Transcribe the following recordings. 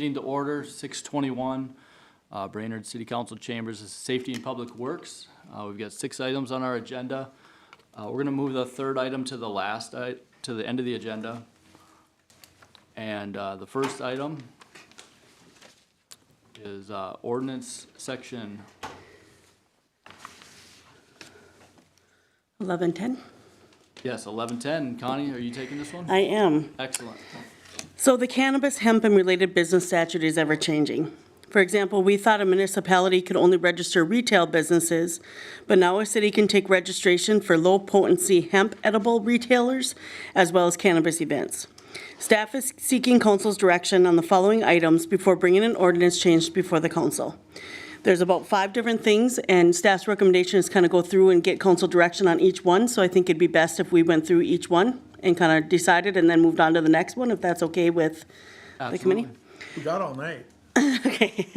meeting to order, 6:21. Brainerd City Council Chambers is Safety and Public Works. We've got 6 items on our agenda. We're going to move the third item to to the end of the agenda. And the first item is ordinance section 1110. Yes, 1110. Connie, are you taking this one? I am. Excellent. So the cannabis, hemp, and related business statute is ever changing. For example, we thought a municipality could only register retail businesses, but now a city can take registration for low-potency hemp edible retailers as well as cannabis events. Staff is seeking council's direction on the following items before bringing an ordinance change before the council. There's about 5 different things, and staff's recommendation is kind of go through and get council direction on each one, so I think it'd be best if we went through each one and kind of decided and then moved on to the next one, if that's okay with the committee. We got all night. Okay.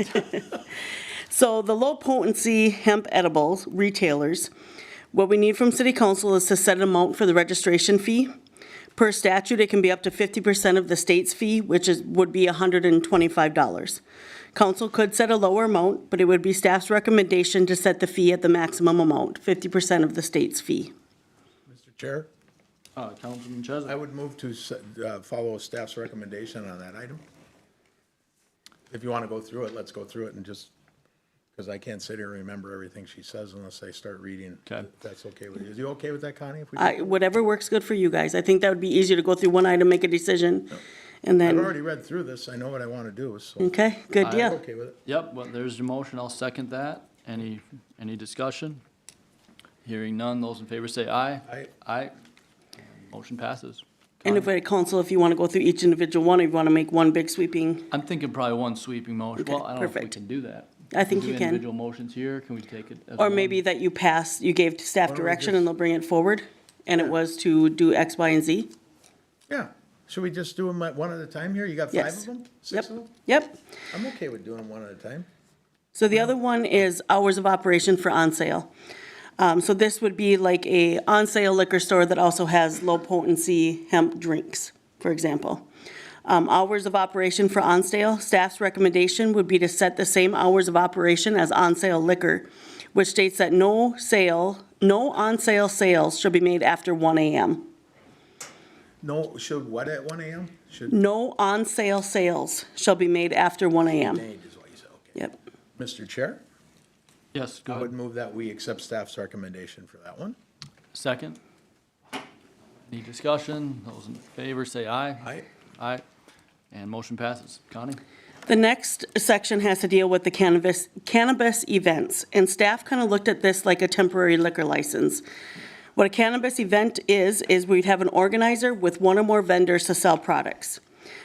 So the low potency hemp edibles retailers, what we need from city council is to set an amount for the registration fee. Per statute, it can be up to 50% of the state's fee, which would be $125. Council could set a lower amount, but it would be staff's recommendation to set the fee at the maximum amount, 50% of the state's fee. Mr. Chair, Councilman Chesney. I would move to follow staff's recommendation on that item. If you want to go through it, let's go through it and just, because I can't sit here and remember everything she says unless I start reading. Okay. If that's okay with you. Is you okay with that, Connie? If we do? Whatever works good for you guys. I think that would be easier to go through one item, make a decision, and I've then, already read through this. I know what I want to do, so. okay, good I'm deal. okay with it. Yep, well, there's your motion. I'll second that. Any discussion? Hearing none. Those in favor say aye. Aye. Aye. Motion passes. And if council, if you want to go through each individual one, or you want to make one big sweeping, I'm thinking probably one sweeping motion. Okay, Well, I don't know if we perfect. can do that. I think Do you can. individual motions here. Can we take it as Or one? maybe that you gave staff Why don't we direction just- and they'll bring it forward, and it was to do X, Y, and Z? Yeah. Should we just do them one at a time here? You got 5 Yes. of them? Yep, 6 of them? yep. I'm okay with doing them one at a time. So the other one is hours of operation for on sale. So this would be like a on-sale liquor store that also has low-potency hemp drinks, for example. Hours of operation for on-sale, staff's recommendation would be to set the same hours of operation as on-sale liquor, which states that no on-sale sales shall be made after 1 a.m. No, should what at 1 a.m.? Should No on-sale sales shall be made after 1 a.m. made is what you said, okay. Yep. Mr. Chair, Yes, go I would ahead. move that we accept staff's recommendation for that one. Second. Any discussion? Those in favor say aye. Aye. Aye. And motion passes. Connie? The next section has to deal with the cannabis events, and staff kind of looked at this like a temporary liquor license. What a cannabis event is we'd have an organizer with one or more vendors to sell products.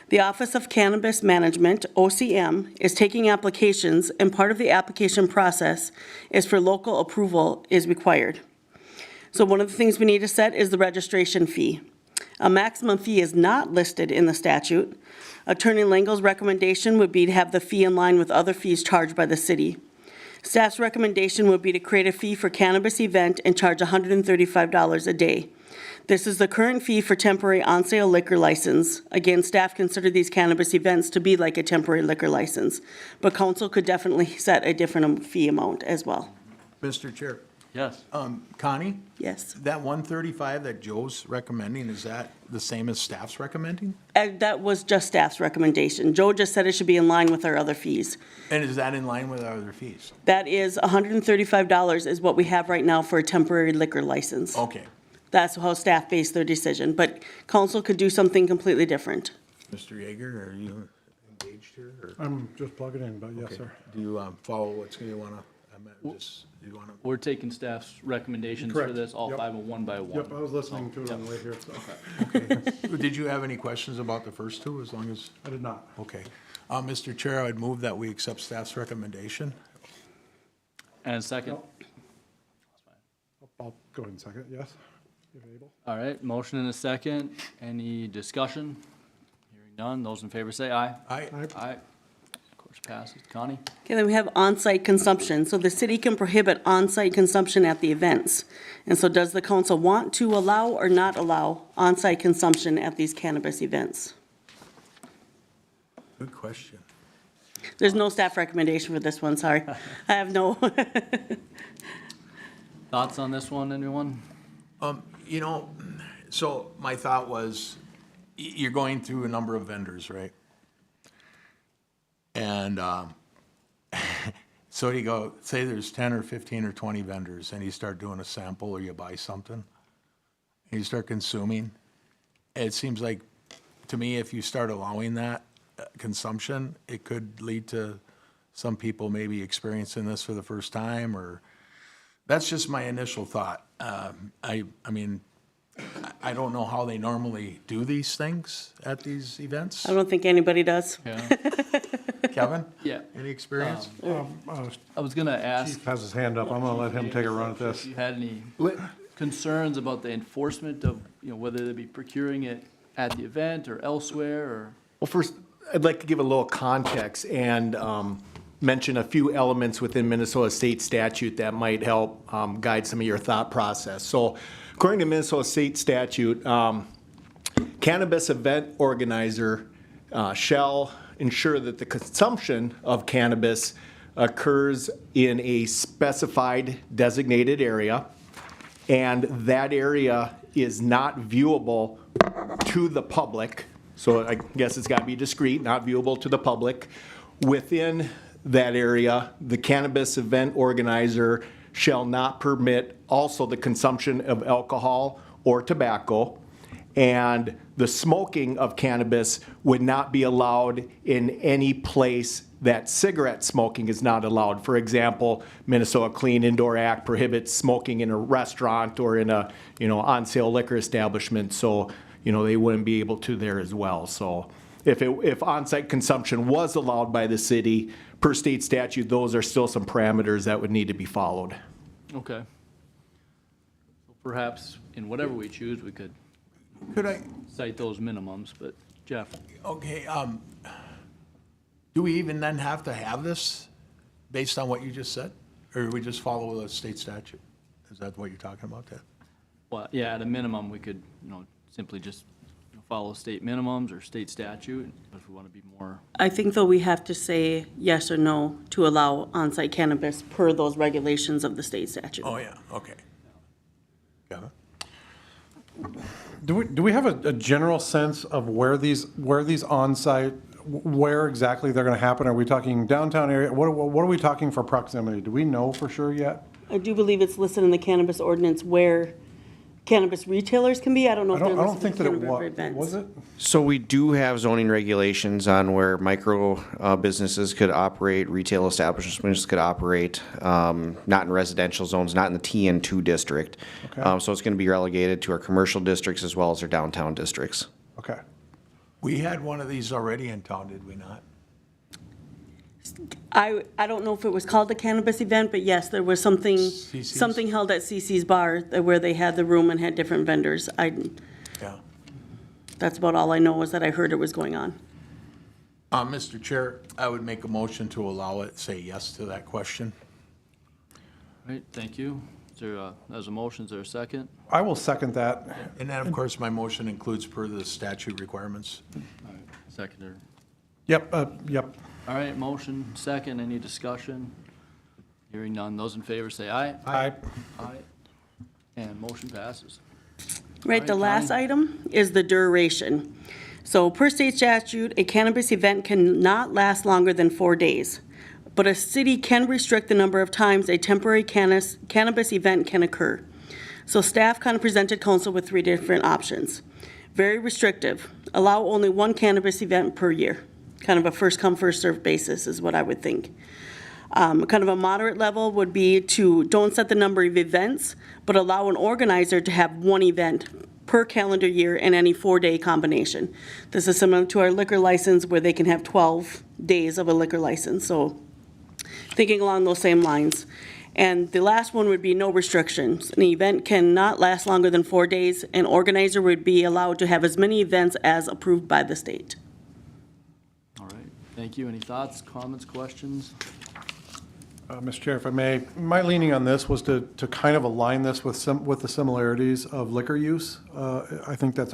The Office of Cannabis Management, OCM, is taking applications, and part of the application process is for local approval is required. So one of the things we need to set is the registration fee. A maximum fee is not listed in the statute. Attorney Langel's recommendation would be to have the fee in line with other fees charged by the city. Staff's recommendation would be to create a fee for cannabis event and charge $135 a day. This is the current fee for temporary on-sale liquor license. Again, staff consider these cannabis events to be like a temporary liquor license, but council could definitely set a different fee amount as well. Mr. Chair, Yes. Connie, Yes. that 135 that Joe's recommending, is that the same as staff's recommending? That was just staff's recommendation. Joe just said it should be in line with our other fees. And is that in line with our other fees? That is $135 is what we have right now for a temporary liquor license. Okay. That's how staff based their decision, but council could do something completely different. Mr. Yeager, are you engaged here? Or? I'm just plugging in, but yes, Okay. sir. Do you follow what's going to want to, do you want to? We're taking staff's recommendations for Correct. this, all Yep. 5 one by one. Yep, I was listening to it on the way here, so Did you have any questions about the first two, as long as? I did not. Okay. Mr. Chair, I'd move that we accept staff's recommendation. And a second. I'll go ahead and second, yes, if able. All right, motion and a second. Any discussion? Hearing none. Those in favor say aye. Aye. Aye. Of course passes. Connie? Okay, then we have on-site consumption. So the city can prohibit on-site consumption at the events. And so does the council want to allow or not allow on-site consumption at these cannabis events? Good question. There's no staff recommendation for this one, sorry. I have no, Thoughts on this one, anyone? You know, so my thought was, you're going through a number of vendors, right? And so you go, say there's 10 or 15 or 20 vendors, and you start doing a sample or you buy something, and you start consuming. It seems like, to me, if you start allowing that consumption, it could lead to some people maybe experiencing this for the first time, or, that's just my initial thought. I mean, I don't know how they normally do these things at these events. I don't think anybody does. Yeah. Kevin? Yeah. Any experience? I was gonna ask Chief has his hand up. I'm gonna let him take a run at if this. you had any concerns about the enforcement of, whether they be procuring it at the event or elsewhere, or? Well, first, I'd like to give a little context and mention a few elements within Minnesota state statute that might help guide some of your thought process. So according to Minnesota state statute, cannabis event organizer shall ensure that the consumption of cannabis occurs in a specified designated area, and that area is not viewable to the public. So I guess it's got to be discreet, not viewable to the public. Within that area, the cannabis event organizer shall not permit also the consumption of alcohol or tobacco, and the smoking of cannabis would not be allowed in any place that cigarette smoking is not allowed. For example, Minnesota Clean Indoor Act prohibits smoking in a restaurant or in a, on-sale liquor establishment, so, they wouldn't be able to there as well. So if on-site consumption was allowed by the city, per state statute, those are still some parameters that would need to be followed. Okay. Perhaps in whatever we choose, we could Could I, cite those minimums, but Jeff? okay, do we even then have to have this based on what you just said? Or do we just follow the state statute? Is that what you're talking about, Ted? Well, yeah, at a minimum, we could, simply just follow state minimums or state statute, but if we want to be more, I think though we have to say yes or no to allow on-site cannabis per those regulations of the state statute. Oh, yeah, okay. Kevin? Do we have a general sense of where these on-site, where exactly they're gonna happen? Are we talking downtown area? What are we talking for proximity? Do we know for sure yet? I do believe it's listed in the cannabis ordinance where cannabis retailers can be. I don't know I if they're don't, I don't listed think for that it cannabis was, events. was it? So we do have zoning regulations on where micro businesses could operate, retail establishments could operate, not in residential zones, not in the TN2 district. Okay. So it's going to be relegated to our commercial districts as well as our downtown districts. Okay. We had one of these already in town, did we not? I don't know if it was called a cannabis event, but yes, there was something, CC's? something held at CC's Bar where they had the room and had different vendors. Yeah. That's about all I know is that I heard it was going on. Mr. Chair, I would make a motion to allow it, say yes to that question. right, thank you. Is there there's a motion, is there a second? I will second that. And then, of course, my motion includes per the statute requirements. All right, seconder. Yep, yep. All right, motion, second, any discussion? Hearing none, those in favor say aye. Aye. Aye. And motion passes. Right, the All right, last Connie. item is the duration. So per state statute, a cannabis event cannot last longer than 4 days. But a city can restrict the number of times a temporary cannabis event can occur. So staff kind of presented council with 3 different options. Very restrictive, allow only 1 cannabis event per year. Kind of a first come, first served basis is what I would think. Kind of a moderate level would be to don't set the number of events, but allow an organizer to have 1 event per calendar year in any 4-day combination. This is similar to our liquor license where they can have 12 days of a liquor license. So thinking along those same lines. And the last one would be no restrictions. An event cannot last longer than 4 days. An organizer would be allowed to have as many events as approved by the state. All right, thank you. Any thoughts, comments, questions? Mr. Chair, if I may, my leaning on this was to kind of align this with with the similarities of liquor use. I think that's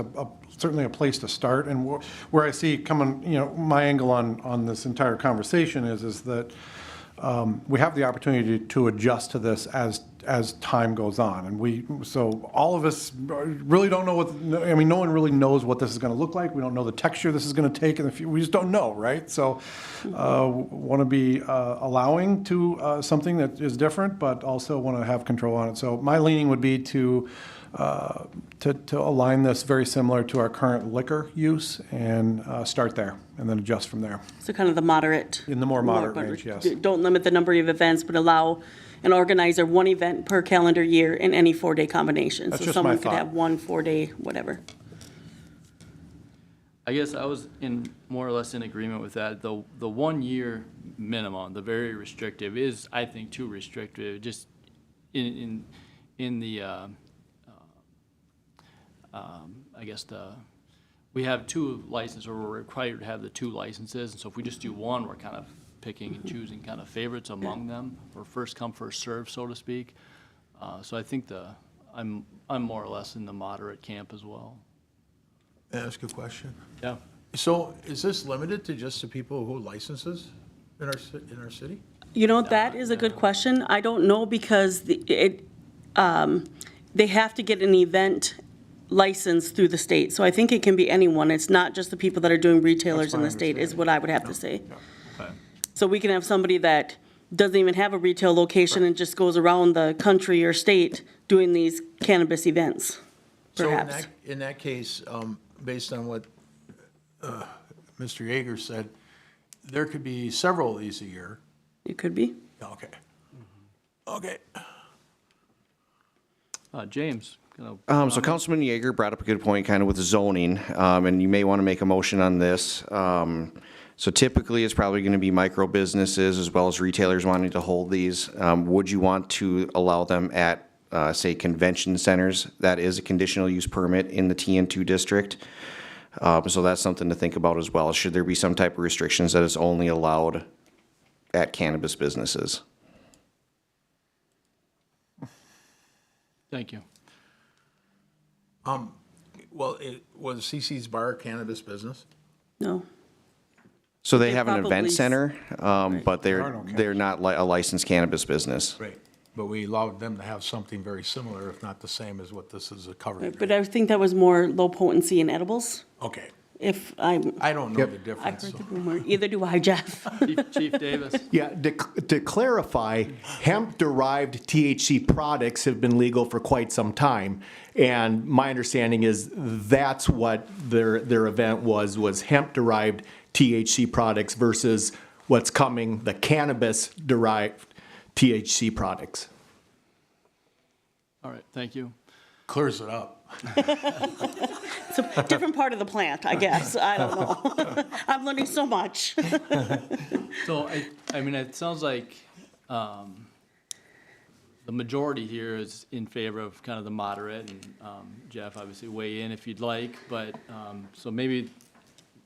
certainly a place to start, and where I see coming, my angle on this entire conversation is that we have the opportunity to adjust to this as time goes on, and so all of us really don't know no one really knows what this is going to look like. We don't know the texture this is going to take in the future. We just don't know, right? So want to be allowing to something that is different, but also want to have control on it. So my leaning would be to align this very similar to our current liquor use and start there, and then adjust from there. So kind of the moderate. In the more moderate range, yes. Don't limit the number of events, but allow an organizer one event per calendar year in any 4-day combination. That's So just someone my could thought. have one 4-day, whatever. I guess I was more or less in agreement with that. The 1 year minimum, the very restrictive, is, I think, too restrictive. Just in the I guess we have 2 licenses, or we're required to have the 2 licenses, and so if we just do 1, we're kind of picking and choosing kind of favorites among them, or first come, first serve, so to speak. So I think I'm more or less in the moderate camp as well. May I ask a question? Yeah. So is this limited to just the people who hold licenses in our city? That is a good question. I don't know, because they have to get an event license through the state. So I think it can be anyone. It's not just the people that are doing retailers in the state, is what I would have to say. Okay. So we can have somebody that doesn't even have a retail location and just goes around the country or state doing these cannabis events, perhaps. So in that case, based on what Mr. Yeager said, there could be several of these a year. It could be. Okay. Okay. James. So Councilman Yeager brought up a good point kind of with zoning, and you may want to make a motion on this. So typically, it's probably going to be micro businesses as well as retailers wanting to hold these. Would you want to allow them at, say, convention centers? That is a conditional use permit in the TN2 district. So that's something to think about as well. Should there be some type of restrictions that it's only allowed at cannabis businesses? Thank you. Well, was CC's Bar a cannabis business? No. So they They have an event probably center, but There are no they're not a licensed cannabis business. Right. But we allowed them to have something very similar, if not the same as what this is covering. But I think that was more low potency in edibles, Okay. if I'm, I don't know the I've difference. heard the so- rumor. Either do I, Jeff. Chief Davis. Yeah, to clarify, hemp-derived THC products have been legal for quite some time. And my understanding is that's what their event was hemp-derived THC products versus what's coming, the cannabis-derived THC products. All right, thank you. Clears it up. It's a different part of the plant, I guess. I don't know. I'm learning so much. So, I mean, it sounds like the majority here is in favor of kind of the moderate, and Jeff, obviously weigh in if you'd like, but, so maybe,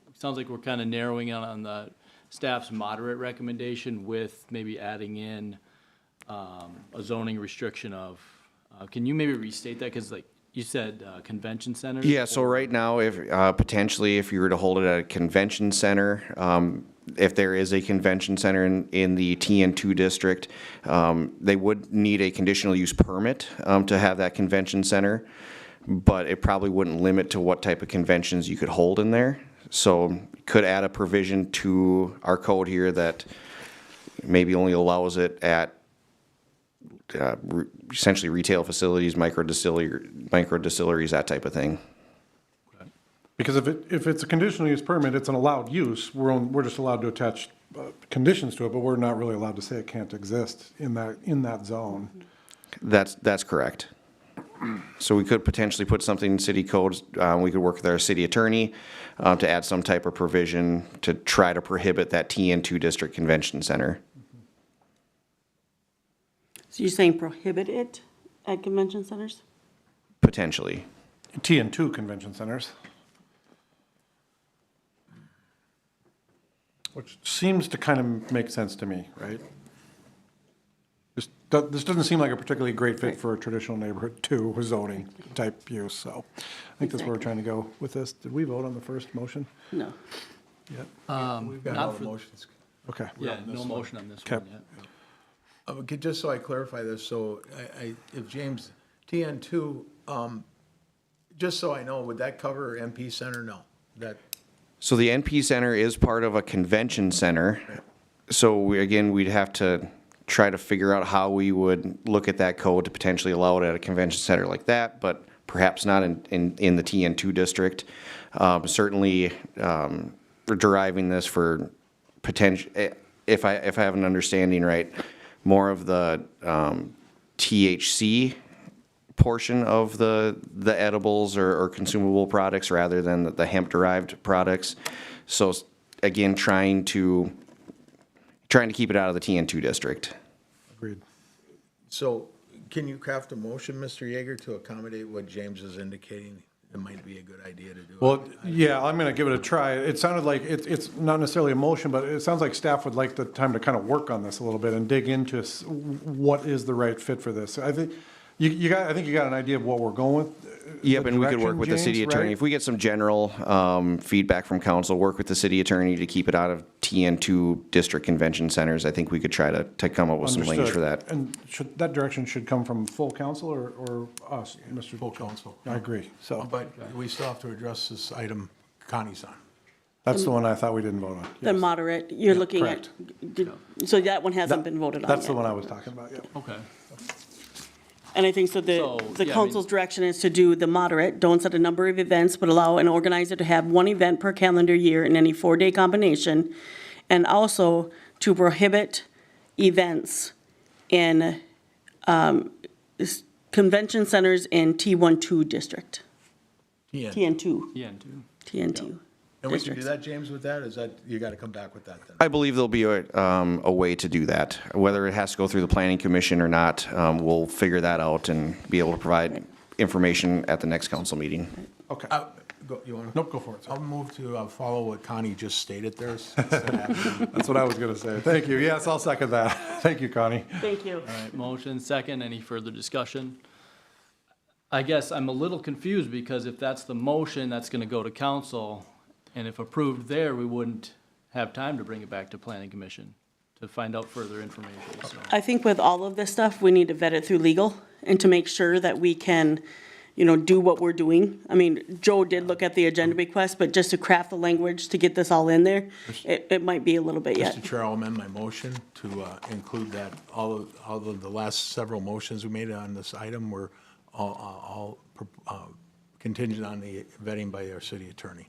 it sounds like we're kind of narrowing in on the staff's moderate recommendation with maybe adding in a zoning restriction of, can you maybe restate that? Because like you said, convention centers? Yeah, so right now, if, potentially, if you were to hold it at a convention center, if there is a convention center in the TN2 district, they would need a conditional use permit, to have that convention center, but it probably wouldn't limit to what type of conventions you could hold in there. So could add a provision to our code here that maybe only allows it at essentially retail facilities, micro distilleries, that type of thing. Because if it's a conditional use permit, it's an allowed use, we're just allowed to attach conditions to it, but we're not really allowed to say it can't exist in that zone. That's correct. So we could potentially put something in city codes, we could work with our city attorney to add some type of provision to try to prohibit that TN2 district convention center. So you're saying prohibit it at convention centers? Potentially. TN2 convention centers. Which seems to kind of make sense to me, right? This doesn't seem like a particularly great fit for a traditional neighborhood two zoning type use, so I think that's where we're trying to go with this. Did we vote on the first motion? No. Yet? We've got not all for- the motions. Okay. Yeah, no motion on this Okay. one yet. Okay, just so I clarify this, so if James, TN2, just so I know, would that cover MP Center? No, that, So the NP Center is part of a convention center. So we'd have to try to figure out how we would look at that code to potentially allow it at a convention center like that, but perhaps not in the TN2 district. Certainly, we're deriving this for potential, if I have an understanding right, more of the THC portion of the edibles or consumable products rather than the hemp-derived products. So again, trying to keep it out of the TN2 district. Agreed. so can you craft a motion, Mr. Yeager, to accommodate what James is indicating? It might be a good idea to do. Well, yeah, I'm going to give it a try. It sounded like it's not necessarily a motion, but it sounds like staff would like the time to kind of work on this a little bit and dig into what is the right fit for this. I think you got an idea of what we're going with. Yep, the and we could work direction, with the city James, attorney. right? If we get some general feedback from council, work with the city attorney to keep it out of TN2 district convention centers, I think we could try to come up with some language for Understood. that. And that direction should come from full council or us, Mr. Full council. I agree. So But we still have to address this item Connie's on. that's the one I thought we didn't vote on. The Yes. moderate, you're looking at, so that one hasn't been voted on That's the yet. one I was talking about, yeah. Okay. And I think so So, the yeah, I mean- council's direction is to do the moderate, don't set a number of events, but allow an organizer to have one event per calendar year in any 4-day combination. And also to prohibit events in convention centers in T12 district, TN2, Yeah, and two. TN2 And we can do districts. that, James, with that? Is that, you got to come back with that then? I believe there'll be a way to do that. Whether it has to go through the planning commission or not, we'll figure that out and be able to provide information at the next council meeting. Okay. You want to? Nope, go for it. I'll move to follow what Connie just stated there. That's what I was going to say. Thank you. Yes, I'll second that. Thank you, Connie. Thank you. All right, motion second. Any further discussion? I guess I'm a little confused because if that's the motion, that's gonna go to council. And if approved there, we wouldn't have time to bring it back to planning commission to find out further information, so. I think with all of this stuff, we need to vet it through legal and to make sure that we can, do what we're doing. I mean, Joe did look at the agenda request, but just to craft the language to get this all in there, it might be a little bit yet. Mr. Chair, I'll amend my motion to include that all of the last several motions we made on this item were all contingent on the vetting by our city attorney.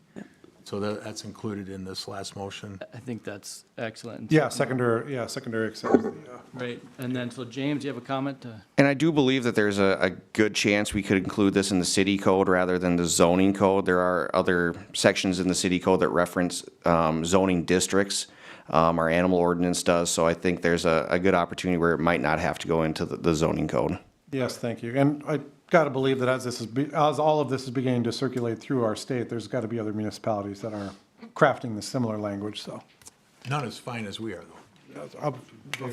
So that's included in this last motion. I think that's excellent. Yeah, secondary accepts the, Right, and then, so James, you have a comment to? And I do believe that there's a good chance we could include this in the city code rather than the zoning code. There are other sections in the city code that reference zoning districts. Our animal ordinance does, so I think there's a good opportunity where it might not have to go into the zoning code. yes, thank you. And I got to believe that as all of this is beginning to circulate through our state, there's got to be other municipalities that are crafting the similar language, so. Not as fine as we are, though. Of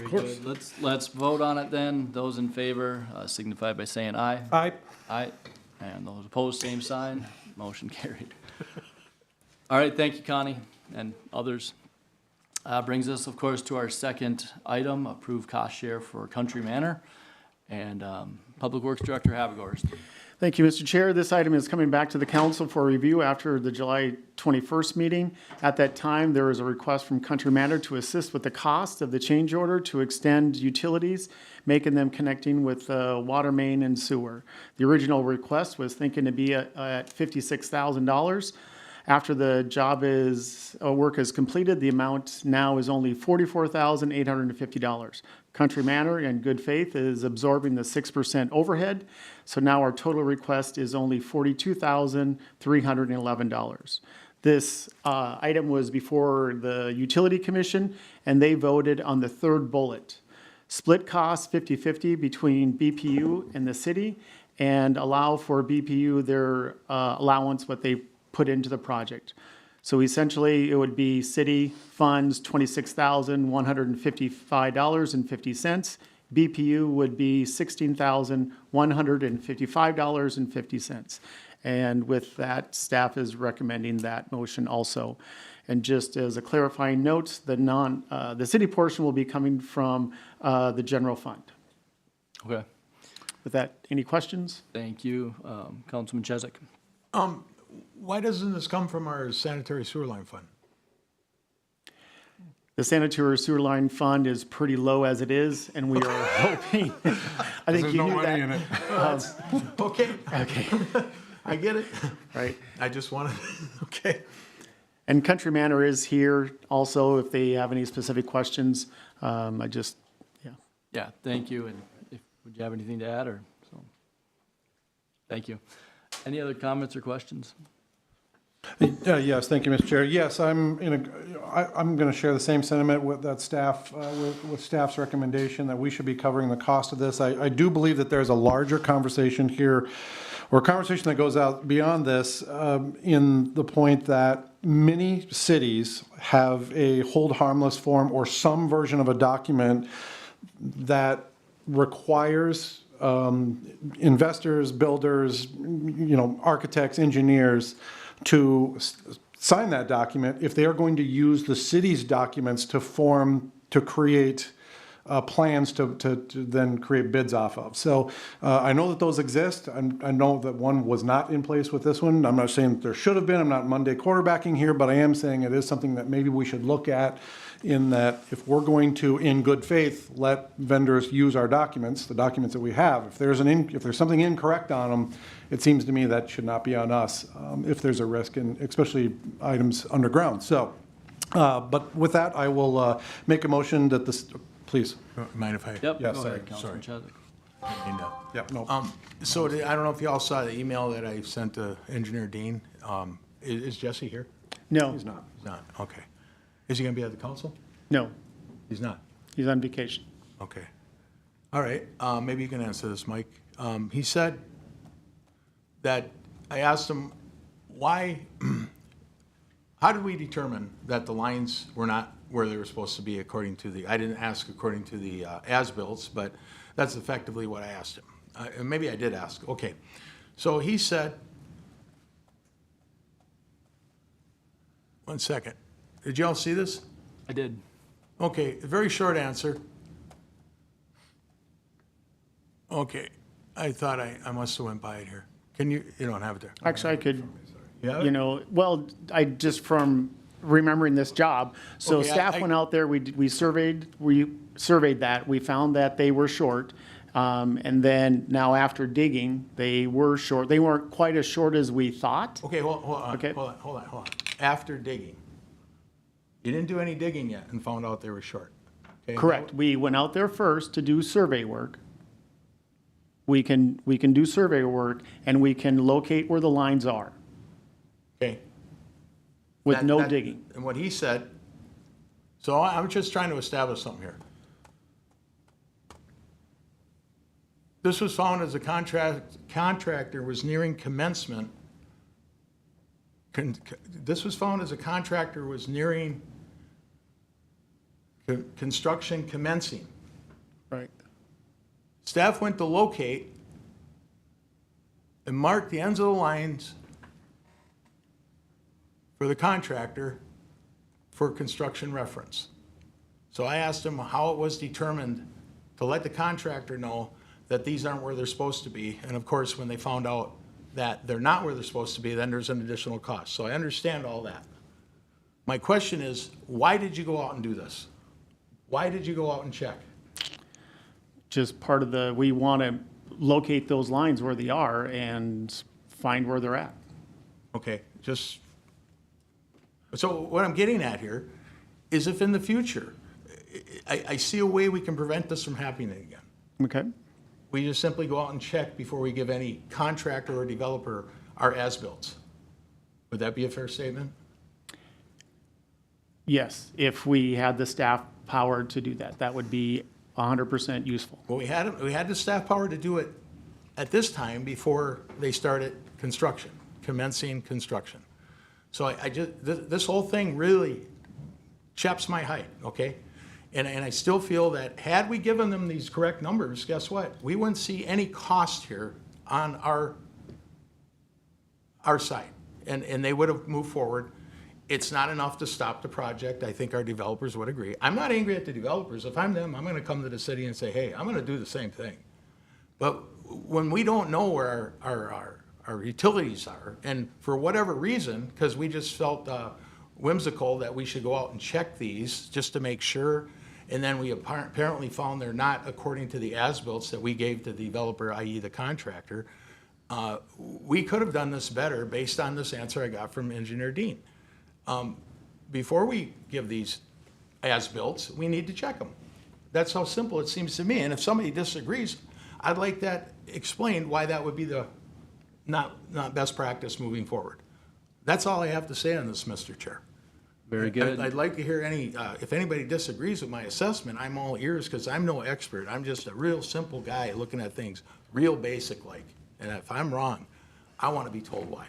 course. Good. Let's vote on it then. Those in favor signify by saying aye. Aye. Aye. And those opposed, same sign. Motion carried. All right, thank you, Connie, and others. Brings us, of course, to our second item, approved cost share for Country Manor. And Public Works Director Havagorst. Thank you, Mr. Chair. This item is coming back to the council for review after the July 21st meeting. At that time, there was a request from Country Manor to assist with the cost of the change order to extend utilities, making them connecting with water main and sewer. The original request was thinking to be at $56,000. After the work is completed, the amount now is only $44,850. Country Manor, in good faith, is absorbing the 6% overhead, so now our total request is only $42,311. This item was before the Utility Commission, and they voted on the third bullet. Split costs 50-50 between BPU and the city, and allow for BPU their allowance, what they put into the project. So essentially, it would be city funds $26,155.50, BPU would be $16,155.50. And with that, staff is recommending that motion also. And just as a clarifying note, the city portion will be coming from the general fund. Okay, With that, any questions? thank you. Councilman Chesak. Why doesn't this come from our sanitary sewer line fund? The sanitary sewer line fund is pretty low as it is, and we are hoping, I think There's you no knew money in that, it. Okay, okay, I get it. right? I just wanted, okay. And Country Manor is here also if they have any specific questions. Yeah. Yeah, thank you, and would you have anything to add, or, so? Thank you. Any other comments or questions? Yes, thank you, Mr. Chair. Yes, I'm going to share the same sentiment with that staff, with staff's recommendation that we should be covering the cost of this. I do believe that there's a larger conversation here, or a conversation that goes out beyond this, in the point that many cities have a hold harmless form or some version of a document that requires investors, builders, architects, engineers to sign that document if they are going to use the city's documents to create plans to then create bids off of. So I know that those exist. I know that one was not in place with this one. I'm not saying that there should have been. I'm not Monday quarterbacking here, but I am saying it is something that maybe we should look at, in that if we're going to, in good faith, let vendors use our documents, the documents that we have, if there's something incorrect on them, it seems to me that should not be on us if there's a risk, and especially items underground. So, but with that, I will make a motion that this, please. Mind if I? Yep, Yeah, go sorry, ahead, Councilman Chesak. Yep, no. So I don't know if you all saw the email that I sent to Engineer Dean. Is Jesse here? No, He's not. He's not, okay. Is he gonna be at the council? no, He's not, he's on vacation. okay. All right, maybe you can answer this, Mike. He said that, I asked him, why, how did we determine that the lines were not where they were supposed to be according to I didn't ask according to the as-bills, but that's effectively what I asked him. And maybe I did ask, okay. So he said, one second, did you all see this? I did. Okay, a very short answer. Okay, I thought I must have went by it here. Can you don't have it there? Actually, I could, You have it? well, I just from remembering this job. So Okay, staff I- went out there, we surveyed that, we found that they were short. And then now after digging, they were short. They weren't quite as short as we thought. Okay, hold on, Okay. hold on. After digging. You didn't do any digging yet and found out they were short. Okay, Correct. We went out there first to do survey work. We can do survey work and we can locate where the lines are Okay. with That- no that- digging. And what he said, so I'm just trying to establish something here. This was found as a contractor was nearing commencement. This was found as a contractor was nearing construction commencing. Right. Staff went to locate and mark the ends of the lines for the contractor for construction reference. So I asked him how it was determined to let the contractor know that these aren't where they're supposed to be. And of course, when they found out that they're not where they're supposed to be, then there's an additional cost. So I understand all that. My question is, why did you go out and do this? Why did you go out and check? Just part of we want to locate those lines where they are and find where they're at. Okay, so what I'm getting at here is if in the future, I see a way we can prevent this from happening again. Okay? We just simply go out and check before we give any contractor or developer our as-bills. Would that be a fair statement? Yes, if we had the staff power to do that, that would be 100% useful. Well, we had the staff power to do it at this time before they started construction, commencing construction. So this whole thing really chaps my height, okay? And I still feel that had we given them these correct numbers, guess what? We wouldn't see any cost here on our side, and they would have moved forward. It's not enough to stop the project. I think our developers would agree. I'm not angry at the developers. If I'm them, I'm gonna come to the city and say, hey, I'm gonna do the same thing. But when we don't know where our utilities are, and for whatever reason, because we just felt whimsical that we should go out and check these just to make sure, and then we apparently found they're not according to the as-bills that we gave the developer, i.e. the contractor, we could have done this better based on this answer I got from Engineer Dean. Before we give these as-bills, we need to check them. That's how simple it seems to me. And if somebody disagrees, I'd like that explained why that would be the not best practice moving forward. That's all I have to say on this, Mr. Chair. Very good. I'd like to hear if anybody disagrees with my assessment, I'm all ears because I'm no expert. I'm just a real simple guy looking at things real basic like. And if I'm wrong, I want to be told why.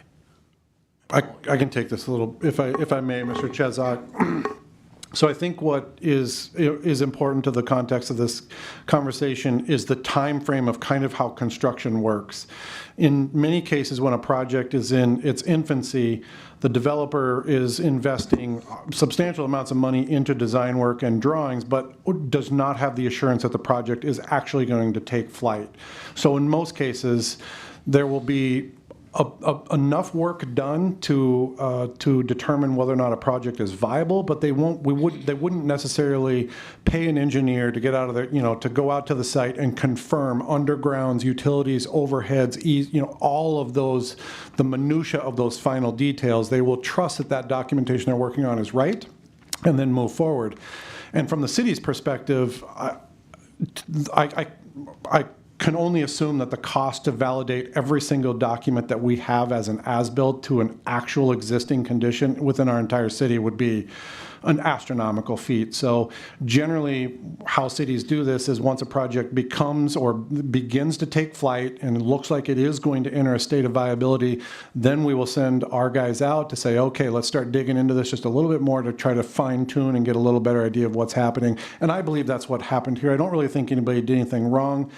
I can take this a little, if I may, Mr. Chezak. So I think what is important to the context of this conversation is the time frame of kind of how construction works. In many cases, when a project is in its infancy, the developer is investing substantial amounts of money into design work and drawings, but does not have the assurance that the project is actually going to take flight. So in most cases, there will be enough work done to determine whether or not a project is viable, but they wouldn't necessarily pay an engineer to get out of there, to go out to the site and confirm undergrounds, utilities, overheads, all of those, the minutia of those final details. They will trust that that documentation they're working on is right, and then move forward. And from the city's perspective, I can only assume that the cost to validate every single document that we have as an as-built to an actual existing condition within our entire city would be an astronomical feat. So generally, how cities do this is once a project becomes or begins to take flight and it looks like it is going to enter a state of viability, then we will send our guys out to say, okay, let's start digging into this just a little bit more to try to fine tune and get a little better idea of what's happening. And I believe that's what happened here. I don't really think anybody did anything wrong.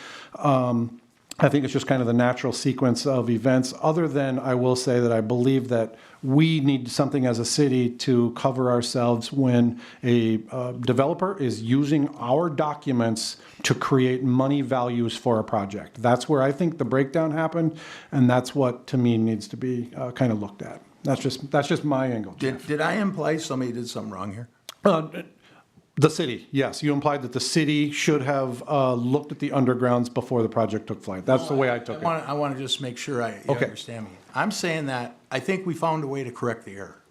I think it's just kind of the natural sequence of events, other than I will say that I believe that we need something as a city to cover ourselves when a developer is using our documents to create money values for a project. That's where I think the breakdown happened, and that's what, to me, needs to be kind of looked at. That's just my angle, Jeff. Did I imply somebody did something wrong here? The city, yes. You implied that the city should have looked at the undergrounds before the project took flight. That's the way I took it. I want to just make sure you Okay. understand me. I'm saying that I think we found a way to correct the error.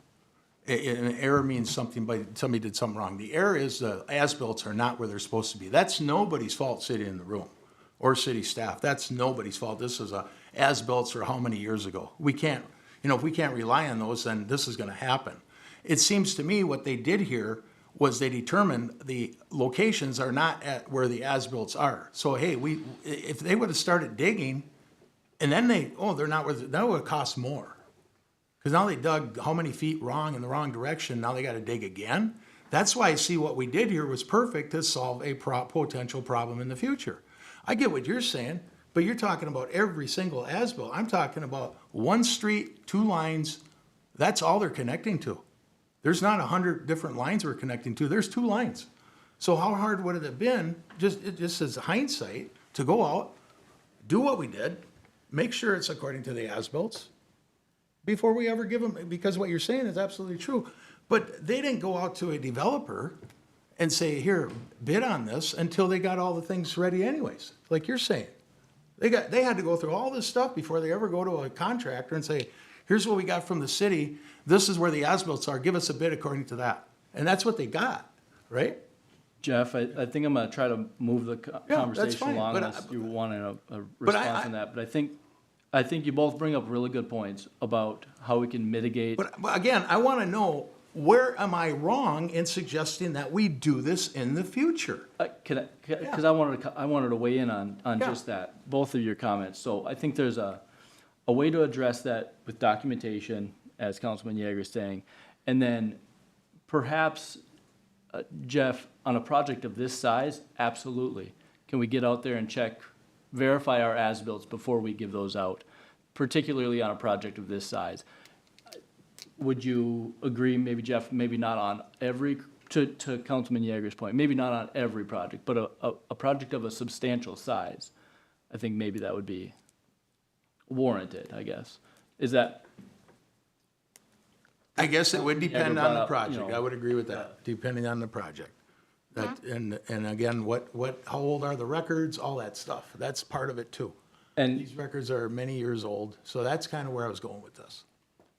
An error means somebody did something wrong. The error is the as-bills are not where they're supposed to be. That's nobody's fault sitting in the room or city staff. That's nobody's fault. This is as-bills for how many years ago? We can't, if we can't rely on those, then this is going to happen. It seems to me what they did here was they determined the locations are not at where the as-bills are. So, hey, if they would have started digging, and then they're not where, that would have cost more. Because now they dug how many feet wrong in the wrong direction, now they got to dig again? That's why I see what we did here was perfect to solve a potential problem in the future. I get what you're saying, but you're talking about every single as-bill. I'm talking about one street, two lines, that's all they're connecting to. There's not 100 different lines we're connecting to. There's 2 lines. So how hard would it have been, just as hindsight, to go out, do what we did, make sure it's according to the as-bills before we ever give them, because what you're saying is absolutely true. But they didn't go out to a developer and say, here, bid on this until they got all the things ready anyways, like you're saying. They had to go through all this stuff before they ever go to a contractor and say, here's what we got from the city. This is where the as-bills are. Give us a bid according to that. And that's what they got, right? Jeff, I think I'm going to try to move the that's conversation fine, along but unless you want a but response on that. But I think you both bring up really good points about how we can mitigate. But again, I want to know, where am I wrong in suggesting that we do this in the future? Because I wanted to weigh in on Yeah. just that, both of your comments. So I think there's a way to address that with documentation, as Councilman Yeager is saying, and then perhaps, Jeff, on a project of this size, absolutely. Can we get out there and check, verify our as-bills before we give those out, particularly on a project of this size? Would you agree, maybe Jeff, maybe not on every, to Councilman Yeager's point, maybe not on every project, but a project of a substantial size? I think maybe that would be warranted, I guess. Is that, I guess it would depend brought on the up, project. I would agree with that, depending on the project. That, and again, how old are the records, all that stuff. That's part of it too. and, These records are many years old, so that's kind of where I was going with this.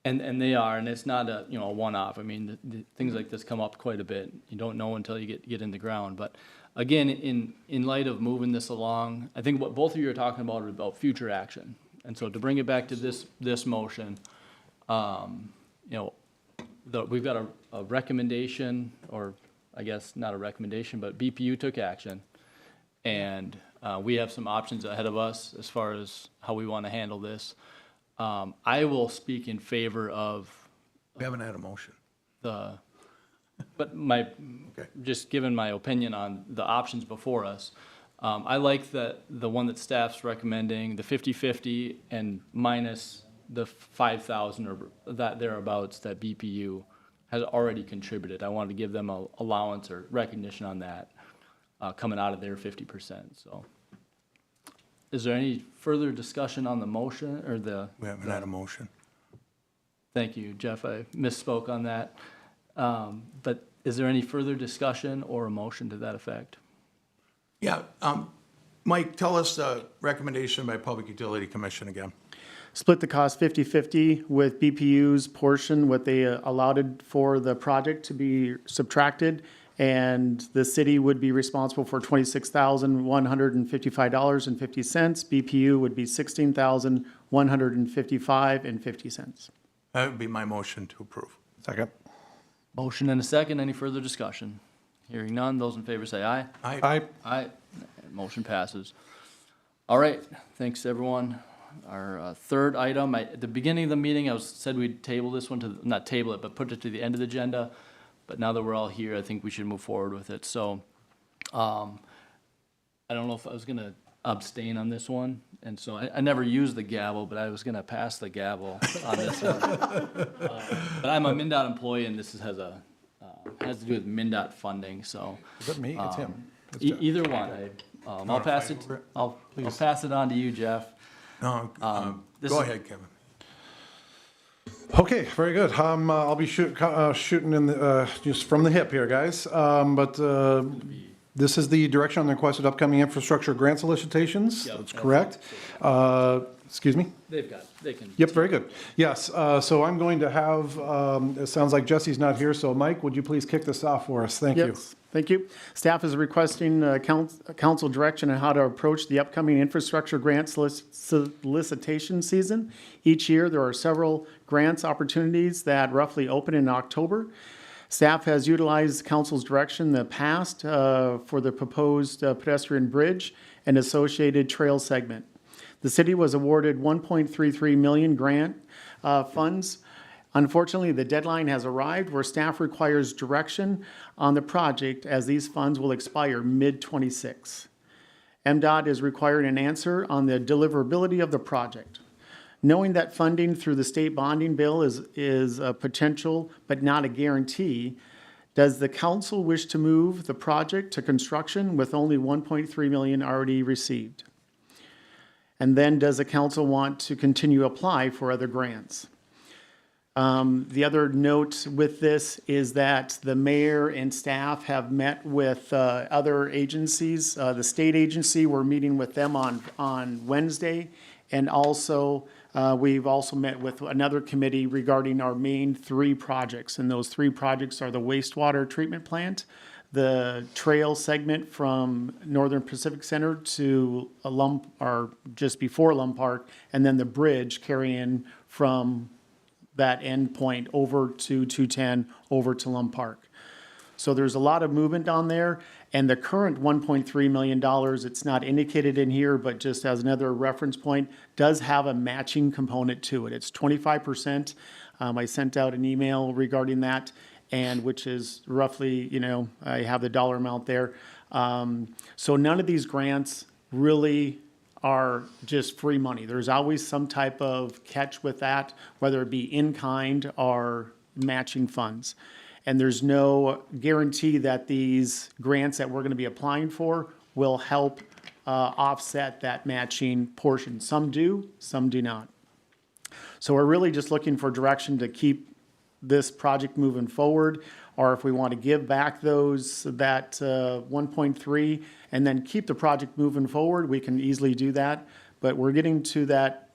and they are, and it's not a, a one-off. I mean, the things like this come up quite a bit. You don't know until you get in the ground. But again, in light of moving this along, I think what both of you are talking about is about future action. And so to bring it back to this motion, we've got a recommendation, or I guess not a recommendation, but BPU took action. And we have some options ahead of us as far as how we want to handle this. I will speak in favor of We haven't had a motion. but Okay. just given my opinion on the options before us, I like the one that staff's recommending, the 50/50 and minus the 5,000 or that thereabouts that BPU has already contributed. I wanted to give them a allowance or recognition on that, coming out of their 50%, so. Is there any further discussion on the motion or We haven't had a motion. Thank you, Jeff, I misspoke on that. But is there any further discussion or a motion to that effect? Yeah, Mike, tell us the recommendation by Public Utility Commission again. Split the cost 50/50 with BPU's portion, what they allotted for the project to be subtracted. And the city would be responsible for $26,155.50. BPU would be $16,155.50. That would be my motion to approve. Second. Motion and a second, any further discussion? Hearing none, those in favor say aye. Aye. Aye, motion passes. All right, thanks, everyone. Our third item, at the beginning of the meeting, said we'd table this one to, not table it, but put it to the end of the agenda. But now that we're all here, I think we should move forward with it. So, I don't know if I was gonna abstain on this one. And so I never used the gavel, but I was gonna pass the gavel on this one. But I'm a MnDOT employee and this has to do with MnDOT funding, so. Is that me? It's him. It's Jeff. Either one, I'll pass it, I'll pass it on to you, Jeff. No, this go is- ahead, Kevin. Okay, very good. I'll be shooting in just from the hip here, guys. This is the direction on the requested upcoming infrastructure grant solicitations. Yep. That's correct. Excuse me? They can. Yep, very good. Yes, so I'm going to have, it sounds like Jesse's not here, so Mike, would you please kick this off for us? Thank you. Yes, thank you. Staff is requesting council direction on how to approach the upcoming infrastructure grant solicitation season. Each year, there are several grants opportunities that roughly open in October. Staff has utilized council's direction in the past for the proposed pedestrian bridge and associated trail segment. The city was awarded 1.33 million grant funds. Unfortunately, the deadline has arrived where staff requires direction on the project as these funds will expire mid-26. MDOT is requiring an answer on the deliverability of the project. Knowing that funding through the state bonding bill is a potential but not a guarantee, does the council wish to move the project to construction with only 1.3 million already received? And then does the council want to continue to apply for other grants? The other note with this is that the mayor and staff have met with other agencies. The state agency, we're meeting with them on Wednesday. And also, we've also met with another committee regarding our main three projects. And those three projects are the wastewater treatment plant, the trail segment from Northern Pacific Center to or just before Lum Park, and then the bridge carrying from that end point over to 210, over to Lum Park. So there's a lot of movement on there, and the current $1.3 million, it's not indicated in here, but just as another reference point, does have a matching component to it. It's 25%. I sent out an email regarding that, and which is roughly, I have the dollar amount there. So none of these grants really are just free money. There's always some type of catch with that, whether it be in kind or matching funds. And there's no guarantee that these grants that we're going to be applying for will help offset that matching portion. Some do, some do not. So we're really just looking for direction to keep this project moving forward, or if we want to give back that 1.3 and then keep the project moving forward, we can easily do that. But we're getting to that,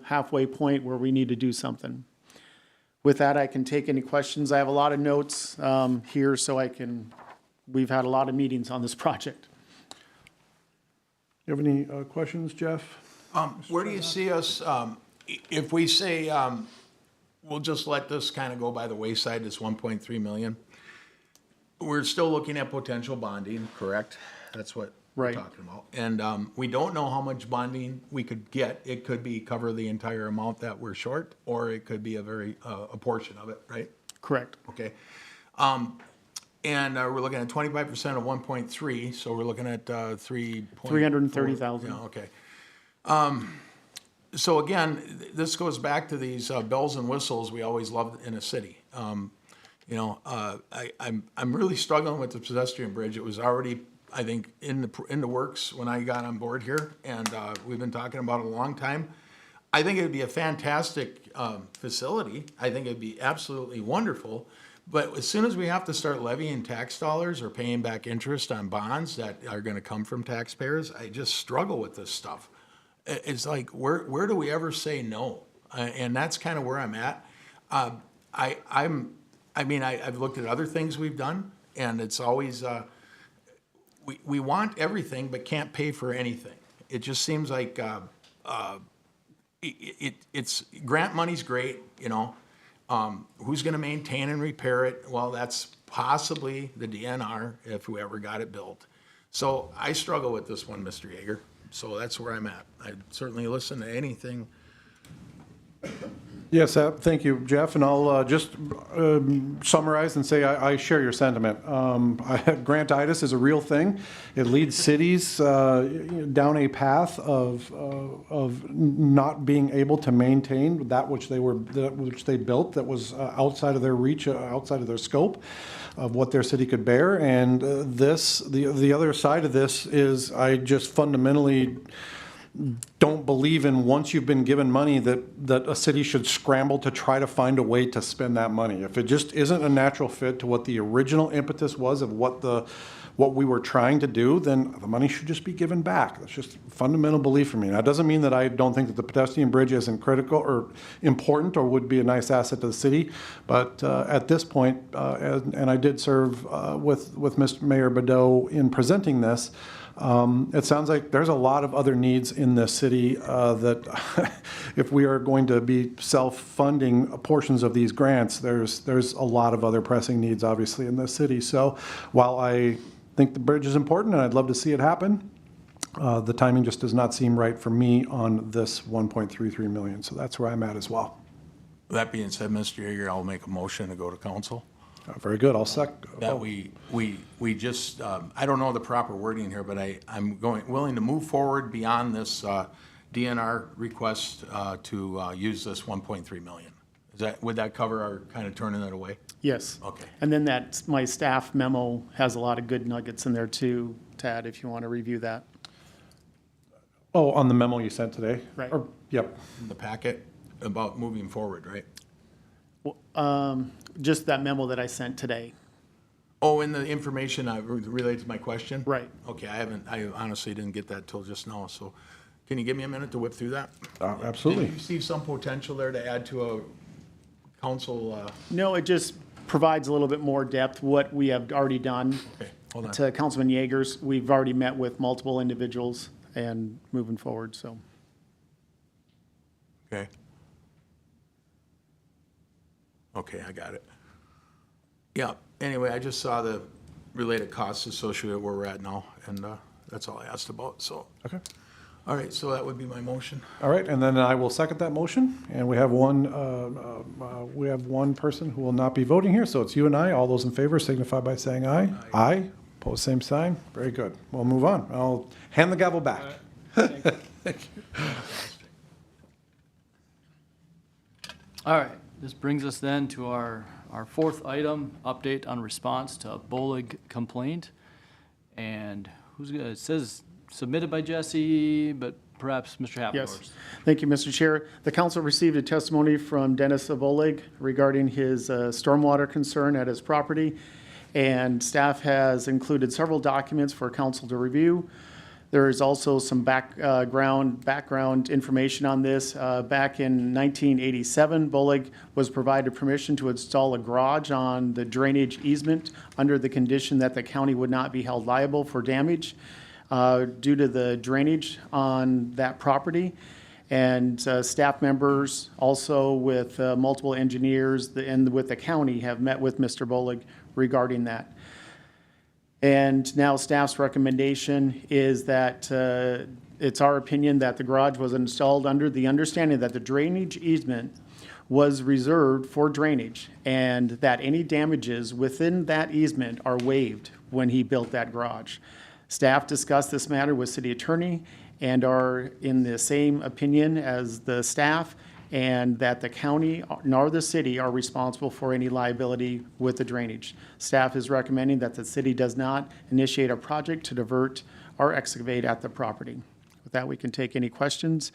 halfway point where we need to do something. With that, I can take any questions. I have a lot of notes here, so we've had a lot of meetings on this project. You have any questions, Jeff? Where do you see us, if we say, we'll just let this kind of go by the wayside, this 1.3 million? We're still looking at potential bonding, correct? That's what we're Right. talking about. And we don't know how much bonding we could get. It could be cover the entire amount that we're short, or it could be a portion of it, right? Correct. Okay. And we're looking at 25% of 1.3, so we're looking at 330,000. Yeah, okay. So again, this goes back to these bells and whistles we always loved in a city. I'm really struggling with the pedestrian bridge. It was already, I think, in the works when I got on board here, and we've been talking about it a long time. I think it'd be a fantastic facility. I think it'd be absolutely wonderful. But as soon as we have to start levying tax dollars or paying back interest on bonds that are going to come from taxpayers, I just struggle with this stuff. It's like, where do we ever say no? And that's kind of where I'm at. I've looked at other things we've done, and it's always, we want everything but can't pay for anything. It just seems like it's grant money's great, who's going to maintain and repair it? Well, that's possibly the DNR if whoever got it built. So I struggle with this one, Mr. Yeager. So that's where I'm at. I'd certainly listen to anything. Yes, thank you, Jeff, and I'll just summarize and say I share your sentiment. Grantitis is a real thing. It leads cities down a path of not being able to maintain that which they built that was outside of their reach, outside of their scope of what their city could bear. And the other side of this is I just fundamentally don't believe in, once you've been given money, that a city should scramble to try to find a way to spend that money. If it just isn't a natural fit to what the original impetus was of what we were trying to do, then the money should just be given back. That's just a fundamental belief for me. That doesn't mean that I don't think that the pedestrian bridge isn't critical or important or would be a nice asset to the city. But at this point, and I did serve with Mr. Mayor Badeau in presenting this, it sounds like there's a lot of other needs in this city that if we are going to be self-funding portions of these grants, there's a lot of other pressing needs, obviously, in this city. So while I think the bridge is important and I'd love to see it happen, the timing just does not seem right for me on this 1.33 million. So that's where I'm at as well. That being said, Mr. Yeager, I'll make a motion to go to council. Very good. I'll That we just, I don't know the proper wording here, but I'm willing to move forward beyond this DNR request to use this 1.3 million. Would that cover our kind of turning it away? Yes. Okay. And then my staff memo has a lot of good nuggets in there too, Tad, if you want to review that. Oh, on the memo you sent today? Right. Yep. In the packet about moving forward, right? Just that memo that I sent today. Oh, in the information related to my question? Right. Okay, I honestly didn't get that till just now, so can you give me a minute to whip through that? Absolutely. Did you see some potential there to add to a council? No, it just provides a little bit more depth, what we have already done. Okay, hold on. To Councilman Yeager's, we've already met with multiple individuals and moving forward, so. Okay. Okay, I got it. Yeah, anyway, I just saw the related costs associated with where we're at now, and that's all I asked about, so. Okay. All right, so that would be my motion. All right, and then I will second that motion, and we have one person who will not be voting here, so it's you and I. All those in favor signify by saying aye. Aye. Pose same sign. Very good. We'll move on. I'll hand the gavel back. All right, this brings us then to our fourth item, update on response to a Bolig complaint. And it says submitted by Jesse, but perhaps Mr. Happendorf. Yes. Thank you, Mr. Chair. The council received a testimony from Dennis Abolig regarding his stormwater concern at his property, and staff has included several documents for council to review. There is also some background information on this. Back in 1987, Bolig was provided permission to install a garage on the drainage easement under the condition that the county would not be held liable for damage due to the drainage on that property. And staff members, also with multiple engineers and with the county, have met with Mr. Bolig regarding that. And now staff's recommendation is that it's our opinion that the garage was installed under the understanding that the drainage easement was reserved for drainage and that any damages within that easement are waived when he built that garage. Staff discussed this matter with city attorney and are in the same opinion as the staff, and that the county nor the city are responsible for any liability with the drainage. Staff is recommending that the city does not initiate a project to divert or excavate at the property. With that, we can take any questions.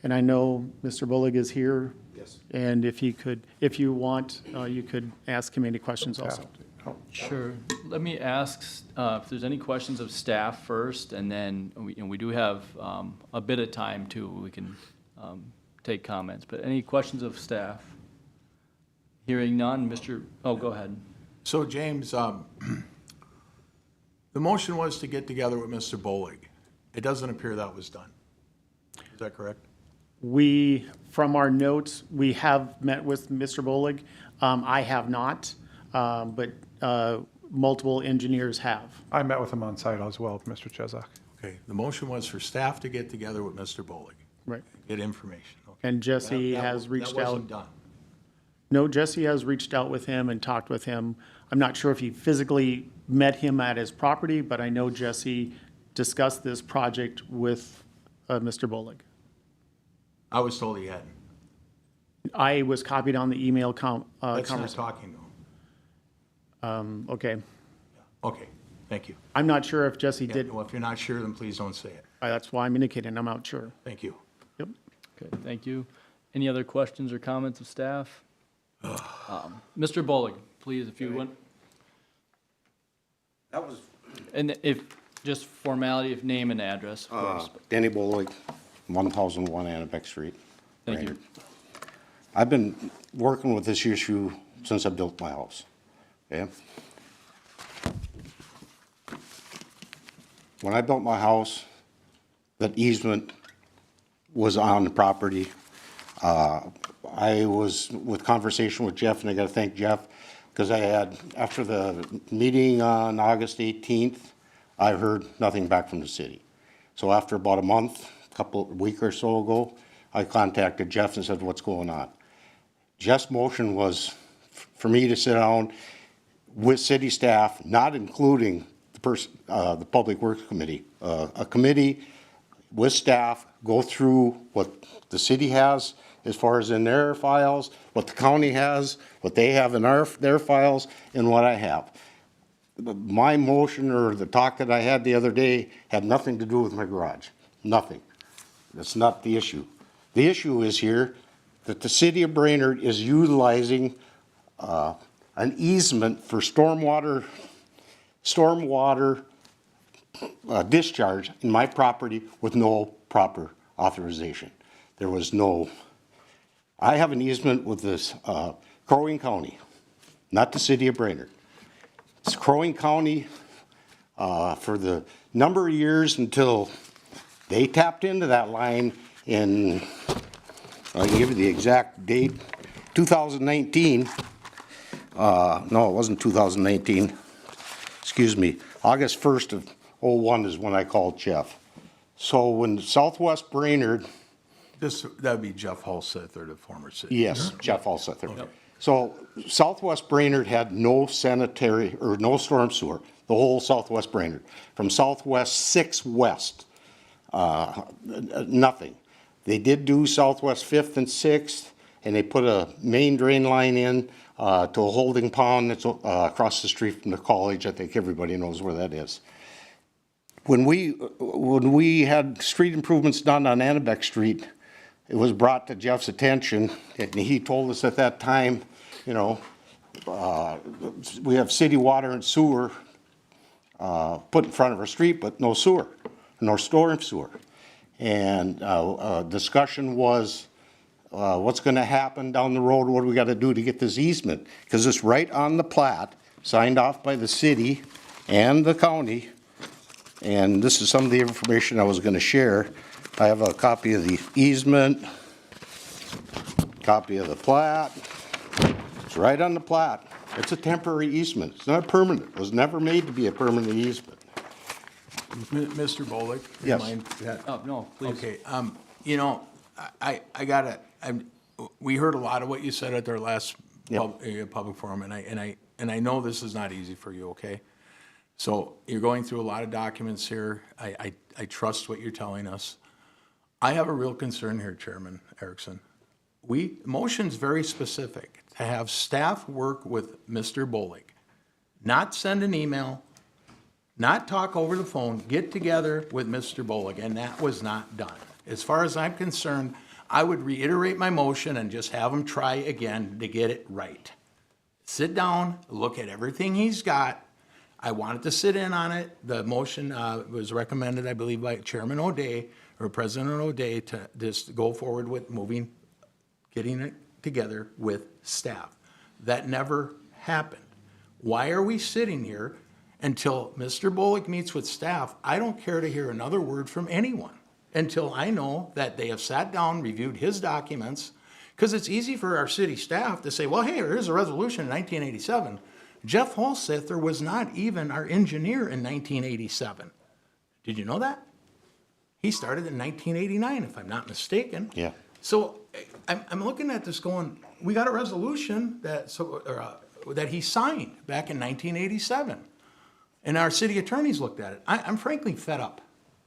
And I know Mr. Bullock is here. Yes. And if you want, you could ask him any questions also. Sure. Let me ask if there's any questions of staff first, and then we do have a bit of time too. We can take comments, but any questions of staff? Hearing none, go ahead. So James, the motion was to get together with Mr. Bolig. It doesn't appear that was done. Is that correct? From our notes, we have met with Mr. Bolig. I have not, but multiple engineers have. I met with him on site as well, Mr. Chesak. Okay, the motion was for staff to get together with Mr. Bolig, Right. get information. Okay. And Jesse That- has reached That out. wasn't done. No, Jesse has reached out with him and talked with him. I'm not sure if he physically met him at his property, but I know Jesse discussed this project with Mr. Bolig. I was told he hadn't. I was copied on the email Let's not conversation. talking to him. Okay. Okay, thank you. I'm not sure if Jesse Yeah, did. well, if you're not sure, then please don't say it. That's why I'm indicating I'm not sure. Thank you. Yep. Okay, thank you. Any other questions or comments of staff? Mr. Bolig, please, if you would. That was And if, just formality, if name and address, of course. Danny Bolig, 1001 Annabeck Street. Thank you. Brainerd. I've been working with this issue since I built my house, okay? When I built my house, that easement was on the property. I was with conversation with Jeff, and I gotta thank Jeff, because after the meeting on August 18th, I heard nothing back from the city. So after about a week or so ago, I contacted Jeff and said, what's going on? Jeff's motion was for me to sit down with city staff, not including the Public Works Committee, a committee with staff, go through what the city has as far as in their files, what the county has, what they have in their files, and what I have. My motion or the talk that I had the other day had nothing to do with my garage, nothing. That's not the issue. The issue is here that the city of Brainerd is utilizing an easement for stormwater discharge in my property with no proper authorization. There was no, I have an easement with this Crow Wing County, not the city of Brainerd. It's Crow Wing County for the number of years until they tapped into that line in, I can give you the exact date, 2019. No, it wasn't 2019. Excuse me. August 1st of '01 is when I called Jeff. So when Southwest Brainerd, That'd be Jeff Hulseth, or the former city. yes, Jeff Alsether. So Southwest Brainerd had no sanitary, or no storm sewer, the whole Southwest Brainerd, from Southwest 6 West, nothing. They did do Southwest 5th and 6th, and they put a main drain line in to a holding pond that's across the street from the college. I think everybody knows where that is. When we had street improvements done on Annebeck Street, it was brought to Jeff's attention, and he told us at that time, you know, we have city water and sewer put in front of our street, but no sewer, no storm sewer. And discussion was, what's gonna happen down the road? What do we gotta do to get this easement? Because it's right on the plat, signed off by the city and the county. And this is some of the information I was gonna share. I have a copy of the easement, copy of the plat. It's right on the plat. It's a temporary easement. It's not permanent. It was never made to be a permanent easement. Mr. Bolick? you Yes. mind that? Oh, no, please. Okay, you know, I gotta, we heard a lot of what you said at their last public forum, and I know this is not easy for you, okay? So you're going through a lot of documents here. I trust what you're telling us. I have a real concern here, Chairman Erickson. Motion's very specific, to have staff work with Mr. Bolick, not send an email, not talk over the phone, get together with Mr. Bolick, and that was not done. As far as I'm concerned, I would reiterate my motion and just have him try again to get it right. Sit down, look at everything he's got. I wanted to sit in on it. The motion was recommended, I believe, by Chairman O'Day, or President O'Day, to just go forward with getting it together with staff. That never happened. Why are we sitting here until Mr. Bolick meets with staff? I don't care to hear another word from anyone until I know that they have sat down, reviewed his documents, because it's easy for our city staff to say, well, hey, here's a resolution in 1987. Jeff Holsether was not even our engineer in 1987. Did you know that? He started in 1989, if I'm not mistaken. Yeah. So I'm looking at this going, we got a resolution that he signed back in 1987. And our city attorneys looked at it. I'm frankly fed up.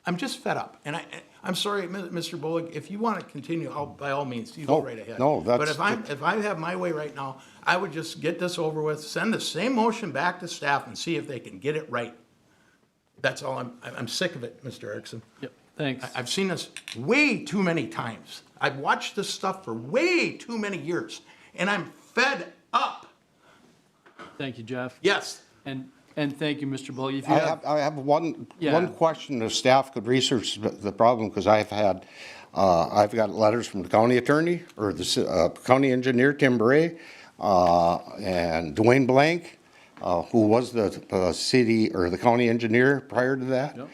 I'm just fed up. And I'm sorry, Mr. Bullock, if you want to continue, by all means, you go right ahead. no, that's- But if I have my way right now, I would just get this over with, send the same motion back to staff and see if they can get it right. That's all. I'm sick of it, Mr. Erickson. Yep, thanks. I've seen this way too many times. I've watched this stuff for way too many years, and I'm fed up. Thank you, Jeff. Yes. And thank you, Mr. Bullock. If you have, I have one Yeah. question, if staff could research the problem, because I've got letters from the county attorney, or the county engineer, Tim Bray, and Dwayne Blank, who was the city, or the county engineer prior to that. Yep.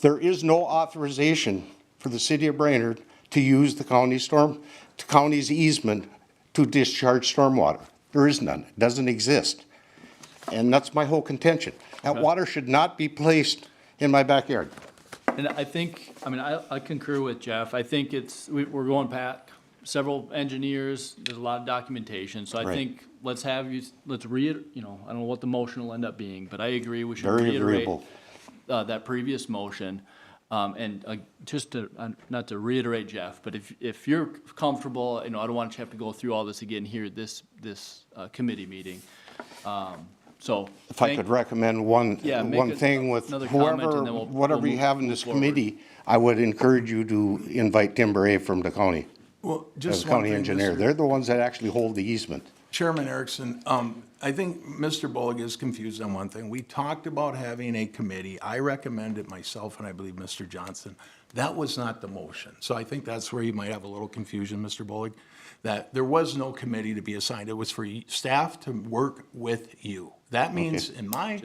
There is no authorization for the city of Brainerd to use the county's easement to discharge stormwater. There is none. It doesn't exist. And that's my whole contention. That water should not be placed in my backyard. And I think, I concur with Jeff. I think we're going back several engineers, there's a lot of documentation. So I Right. think let's I don't know what the motion will end up being, but I agree we should Very reiterate agreeable. that previous motion. And just to, not to reiterate Jeff, but if you're comfortable, I don't want to have to go through all this again here, this committee meeting. So. If I could recommend one thing with another comment, whoever, and then we'll whatever you move- have in move this forward. committee, I would encourage you to invite Tim Bray from the county, Well, as just the one county thing, engineer. Mr. They're the ones that actually hold the easement. Chairman Erickson, I think Mr. Bullock is confused on one thing. We talked about having a committee. I recommended myself, and I believe Mr. Johnson. That was not the motion. So I think that's where you might have a little confusion, Mr. Bullock, that there was no committee to be assigned. It was for staff to work with you. That means, in my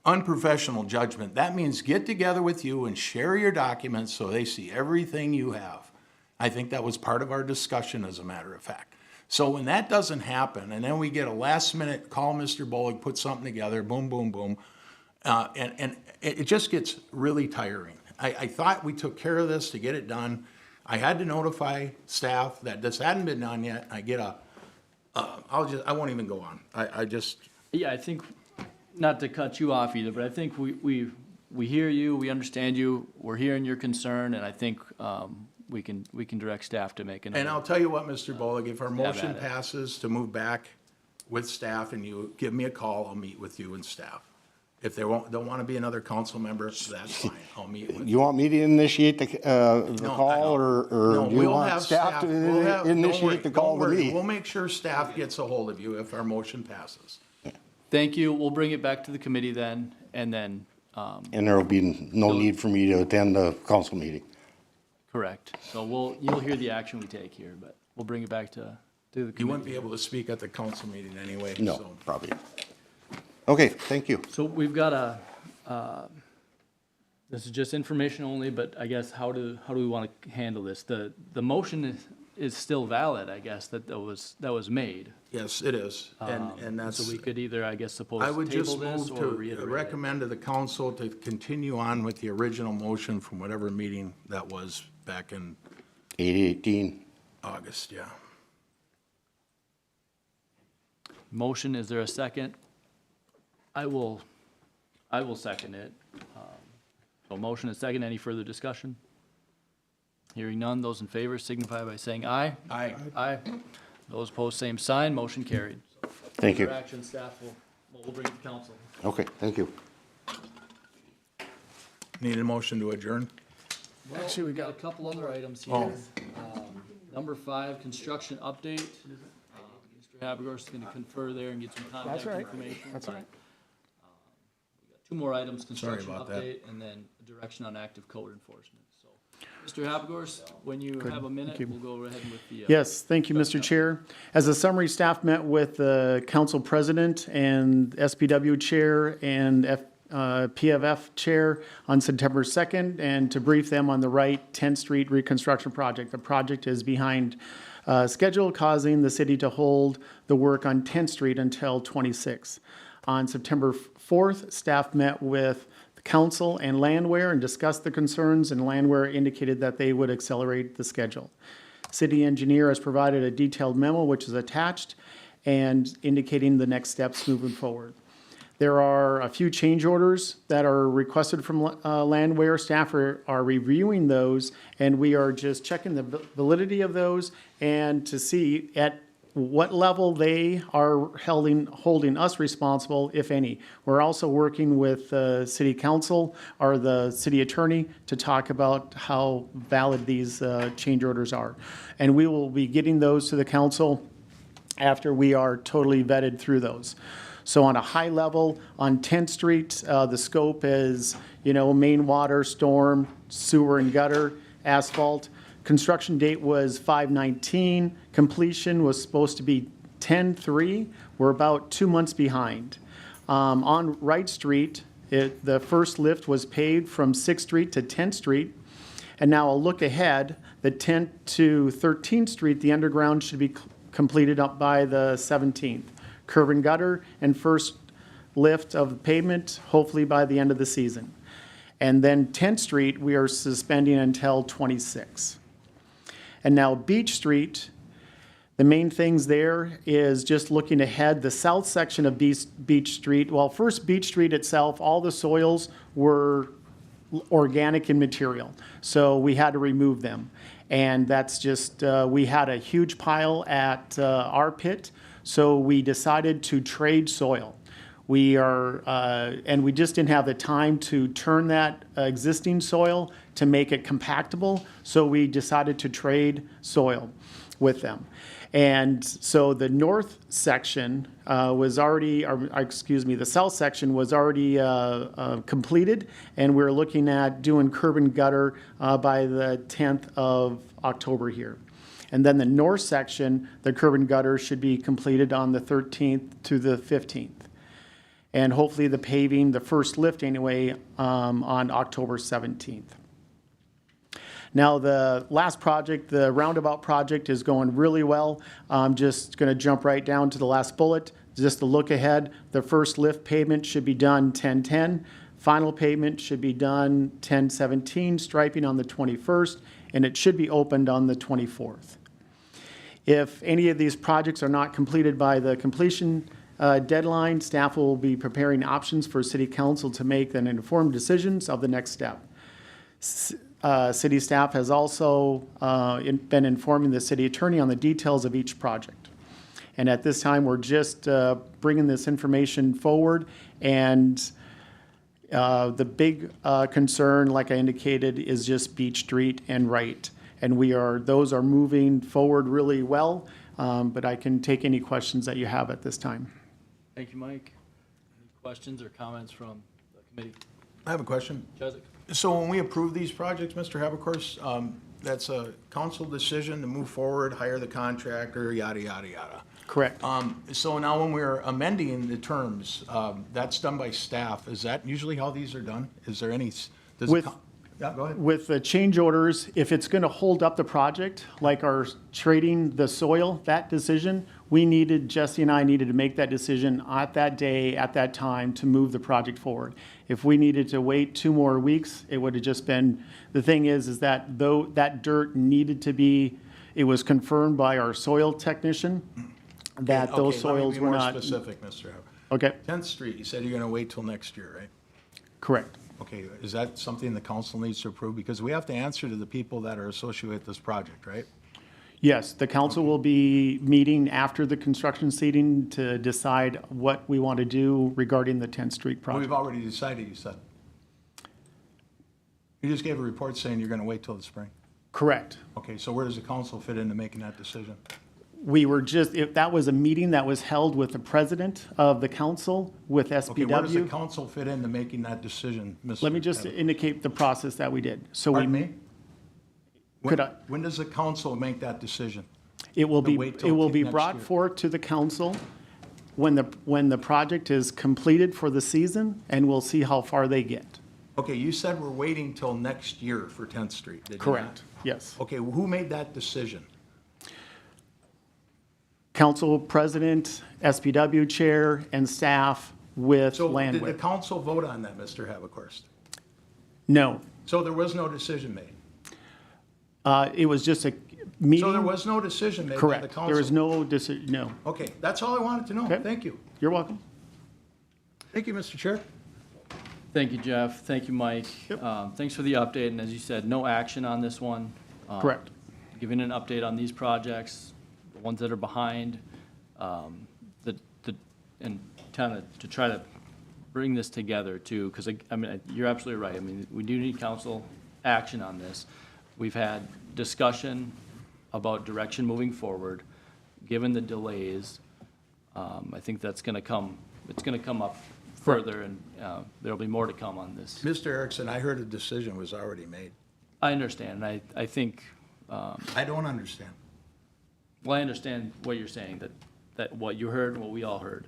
unprofessional judgment, that means get together with you and share your documents so they see everything you have. I think that was part of our discussion, as a matter of fact. So when that doesn't happen, and then we get a last minute, call Mr. Bullock, put something together, boom, boom, boom, And it just gets really tiring. I thought we took care of this to get it done. I had to notify staff that this hadn't been done yet. I get I won't even go on. Yeah, I think, not to cut you off either, but I think we hear you, we understand you, we're hearing your concern, and I think, we can direct staff to make And another. I'll tell you what, Mr. Bullock, if our at motion it. passes to move back with staff and you give me a call, I'll meet with you and staff. If they don't want to be another council member, that's fine. I'll meet with you. You want me to initiate the No, call, No, or do you we'll want have staff we'll have- to don't worry, initiate the call don't to worry. me? We'll make sure staff gets a hold of you if our motion passes. Thank you, we'll bring it back to the committee then, and then, And there will be no need for me to attend the council meeting. correct. So you'll hear the action we take here, but we'll bring it back to the You wouldn't committee. be able to speak at the council meeting anyway, No, so. probably. Okay, thank you. So we've got this is just information only, but I guess how do we want to handle this? The motion is still valid, I guess, that was made. Yes, it is. And that's. So we could either, I guess, suppose I would table just this move or to reiterate it. recommend to the council to continue on with the original motion from whatever meeting that was back in 8:18. August, yeah. Motion, is there a second? I will second it. So motion and second, any further discussion? Hearing none, those in favor signify by saying aye. Aye. Aye. Those opposed, same sign, motion carried. Thank you. For action, staff will bring it to council. Okay, thank you. Need a motion to adjourn? Actually, we got a couple other items here. Oh. Number 5, construction update. Mr. Habergorst is gonna confer there and get some contact information. That's all right. We got 2 more items, construction about that. update, and then direction on active code enforcement. So, Mr. Habergorst, when you have a minute, we'll go ahead with the. Yes, thank you, Mr. Chair. As a summary, staff met with the council president and SPW chair and PFF chair on September 2nd, and to brief them on the Wright 10th Street reconstruction project. The project is behind schedule, causing the city to hold the work on 10th Street until 26. On September 4th, staff met with the council and Landwehr and discussed the concerns, and Landwehr indicated that they would accelerate the schedule. City engineer has provided a detailed memo, which is attached, and indicating the next steps moving forward. There are a few change orders that are requested from Landwehr. Staff are reviewing those, and we are just checking the validity of those and to see at what level they are holding us responsible, if any. We're also working with the city council or the city attorney to talk about how valid these change orders are. And we will be getting those to the council after we are totally vetted through those. So on a high level, on 10th Street, the scope is, main water, storm, sewer and gutter, asphalt. Construction date was 5/19. Completion was supposed to be 10/3. We're about 2 months behind. On Wright Street, the first lift was paved from 6th Street to 10th Street. And now a look ahead, the 10th to 13th Street, the underground should be completed up by the 17th. Curb and gutter and first lift of the pavement, hopefully by the end of the season. And then 10th Street, we are suspending until 26. And now Beach Street, the main things there is just looking ahead, the south section of Beach Street. Well, first Beach Street itself, all the soils were organic in material, so we had to remove them. And that's just, we had a huge pile at our pit, so we decided to trade soil. We are, and we just didn't have the time to turn that existing soil to make it compactable, so we decided to trade soil with them. And so the north section was already, the south section was already completed, and we're looking at doing curb and gutter by the 10th of October here. And then the north section, the curb and gutter should be completed on the 13th to the 15th. And hopefully the paving, the first lift anyway, on October 17th. Now, the last project, the roundabout project, is going really well. I'm just going to jump right down to the last bullet. just to look ahead, the first lift payment should be done 10/10. Final payment should be done 10/17, striping on the 21st, and it should be opened on the 24th. If any of these projects are not completed by the completion deadline, staff will be preparing options for city council to make an informed decisions of the next step. City staff has also been informing the city attorney on the details of each project. And at this time, we're just bringing this information forward. And the big concern, like I indicated, is just Beach Street and Wright. And those are moving forward really well, but I can take any questions that you have at this time. Thank you, Mike. Any questions or comments from the committee? I have a question. Chesak? So when we approve these projects, Mr. Habecourse, that's a council decision to move forward, hire the contractor, yada, yada, yada. Correct. So now when we're amending the terms, that's done by staff. Is that usually how these are done? Is there any, does it? With- Yeah, go ahead. With the change orders, if it's going to hold up the project, like our trading the soil, that decision, Jesse and I needed to make that decision at that day, at that time, to move the project forward. If we needed to wait 2 more weeks, it would have just been, the thing is that though that dirt needed to be, it was confirmed by our soil technician that those soils were not. Okay, let me be more specific, Mr. Haber. Okay, 10th Street, you said you're going to wait till next year, right? correct. Okay, is that something the council needs to approve? Because we have to answer to the people that are associated with this project, right? Yes, the council will be meeting after the construction seating to decide what we want to do regarding the 10th Street We've project. already decided, you said. You just gave a report saying you're going to wait till the spring. Correct. Okay, so where does the council fit into making that decision? We were just, if that was a meeting that was held with the president of the council with Okay, where does the SBW. council fit into making that decision, Mr.? Let me just Haber? indicate the process that we did. So we, Pardon me? Could When- I- When does the council make that decision? it will To be, wait it till will be next brought year. forth to the council when the project is completed for the season, and we'll see how far they get. Okay, you said we're waiting till next year for 10th Street, did you not? Correct, yes. Okay, who made that decision? Council president, SPW chair, and staff with So did the Landwick. council vote on that, Mr. Habecourse? No, So there was no decision made? it was just a meeting. So there was no decision made by the Correct. council? There was no decision, no. Okay, that's all I wanted to know. Okay. Thank you. You're welcome. Thank you, Mr. Chair. Thank you, Jeff. Thank you, Mike. Yep. Thanks for the update, and as you said, no action on this one. Correct. Giving an update on these projects, the ones that are behind, and kind of to try to bring this together too, because I mean, you're absolutely right. I mean, we do need council action on this. We've had discussion about direction moving forward. Given the delays, I think that's gonna come, it's gonna come up further, and there'll be more to come on this. Mr. Erickson, I heard a decision was already made. I understand, and I think, I don't understand. well, I understand what you're saying, that what you heard, what we all heard.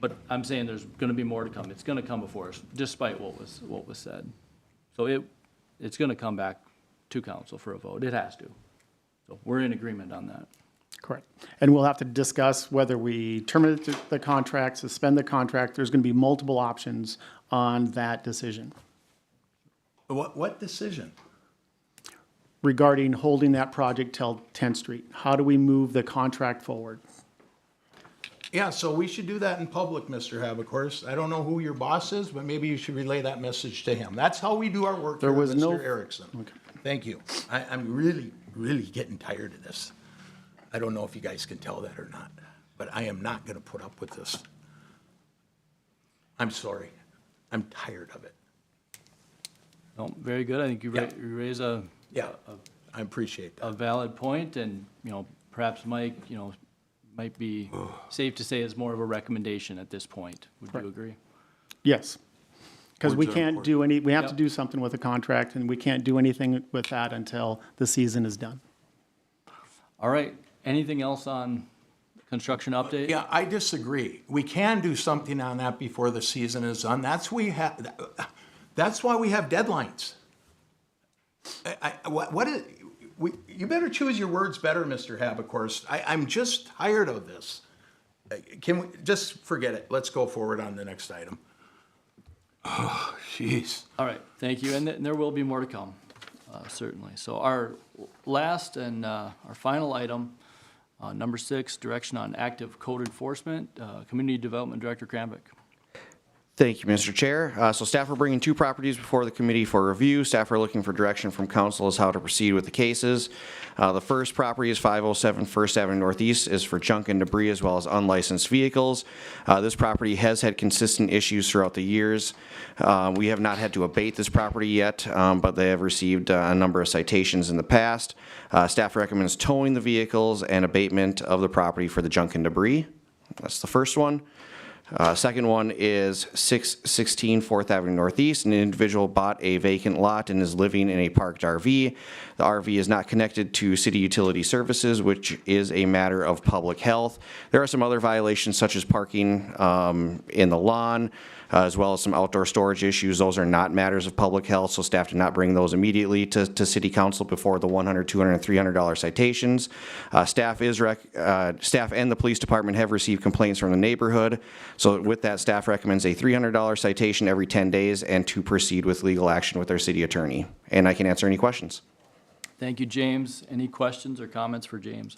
But I'm saying there's gonna be more to come. It's gonna come before us, despite what was said. So it's gonna come back to council for a vote. It has to. So we're in agreement on that. Correct. And we'll have to discuss whether we terminate the contract, suspend the contract. There's going to be multiple options on that decision What decision? regarding holding that project till 10th Street. How do we move the contract forward? Yeah, so we should do that in public, Mr. Habecourse. I don't know who your boss is, but maybe you should relay that message to him. That's how we do our work There here, was no- Mr. Erickson. Thank you. I'm really, really getting tired of this. I don't know if you guys can tell that or not, but I am not gonna put up with this. I'm sorry. I'm tired of it. No, very good. I think you Yeah. you raise a Yeah, I appreciate a that. valid point, and, perhaps Mike, might be safe to say is more of a recommendation at this point. Would you agree? Yes. Because we Words are can't do we have to Yep. do something with the contract, and we can't do anything with that until the season is done. Uh, All right. Anything else on construction update? Yeah, I disagree. We can do something on that before the season is done. That's why we have deadlines. You better choose your words better, Mr. Habecourse. I'm just tired of this. can we, just forget it. Let's go forward on the next item. Oh, jeez. All right, thank you, and there will be more to come, certainly. So our last and our final item, number 6, direction on active code enforcement, Community Development Director Kramvik. Thank you, Mr. Chair. So staff are bringing 2 properties before the committee for review. Staff are looking for direction from council as how to proceed with the cases. The first property is 507 First Avenue Northeast, is for junk and debris as well as unlicensed vehicles. This property has had consistent issues throughout the years. We have not had to abate this property yet, but they have received a number of citations in the past. Staff recommends towing the vehicles and abatement of the property for the junk and debris. That's the first one. Second one is 616 4th Avenue Northeast. An individual bought a vacant lot and is living in a parked RV. The RV is not connected to city utility services, which is a matter of public health. There are some other violations such as parking in the lawn, as well as some outdoor storage issues. Those are not matters of public health, so staff did not bring those immediately to city council before the $100, $200, and $300 citations. Staff and the police department have received complaints from the neighborhood. So with that, staff recommends a $300 citation every 10 days and to proceed with legal action with our city attorney. And I can answer any questions. Thank you, James. Any questions or comments for James?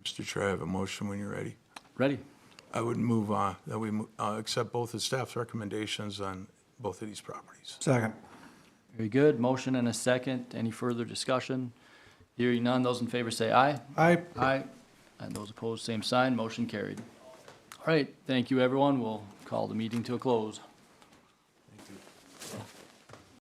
Mr. Chair, I have a motion when you're ready. Ready? I would move that we accept both the staff's recommendations on both of these properties. Second. Very good. Motion and a second. Any further discussion? Hearing none, those in favor say aye. Aye. Aye. And those opposed, same sign. Motion carried. All right, thank you, everyone. We'll call the meeting to a close.